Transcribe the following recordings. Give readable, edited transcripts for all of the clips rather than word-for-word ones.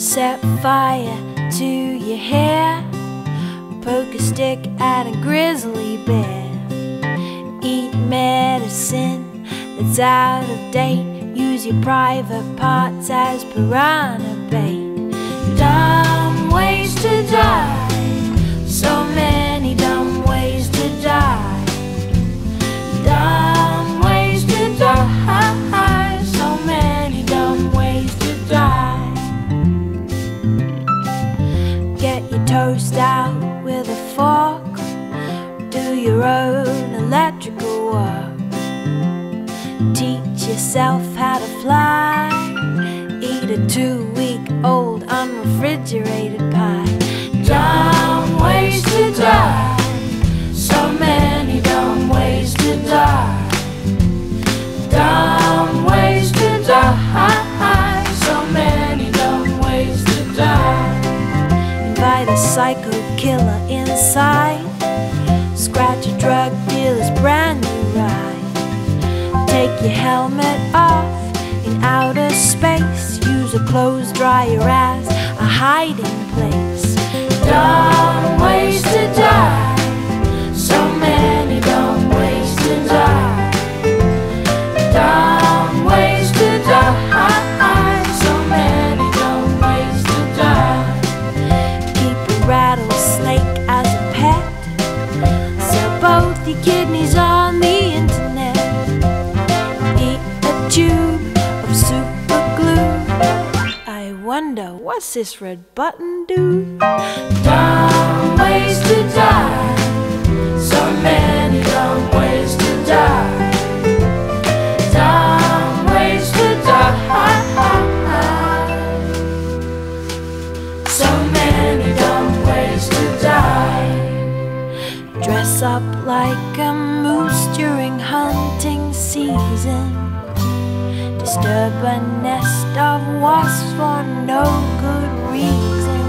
Set fire to your hair, poke a stick at a grizzly bear. Eat medicine that's out of date, use your private parts as piranha bait. Dumb ways to die, so many dumb ways to die. Dumb ways to die, so many dumb ways to die. Get your toast out with a fork, do your own electrical work. Teach yourself how to fly, eat a 2-week-old unrefrigerated pie. Dumb ways to die, so many dumb ways to die. Dumb ways to die, so many dumb ways to die. Invite a psycho killer inside, scratch a drug dealer's brand new ride. Take your helmet off in outer space, use a clothes dryer as a hiding place. Dumb ways to die, so many dumb ways to die. Dumb ways to die, so many dumb ways to die. Keep a rattlesnake as a pet, sell both your kidneys on the internet. Eat a tube of super glue, I wonder what's this red button do? Dumb ways to die, so many dumb ways to die. Dumb ways to die, so many dumb ways to die. Dress up like a moose during hunting season, disturb a nest of wasps for no good reason.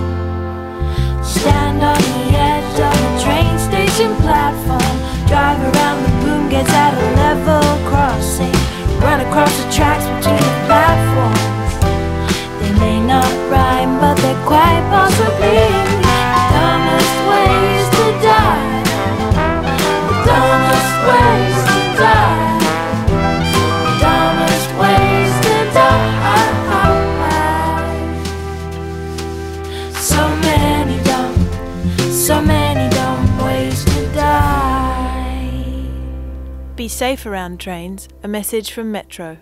Stand on the edge of a train station platform, drive around the boom gates at a level crossing, run across the tracks between the platforms. They may not rhyme, but they're quite possibly the dumbest ways to die. The dumbest ways to die. Dumbest ways to die. So many dumb ways to die. Be safe around trains. A message from Metro.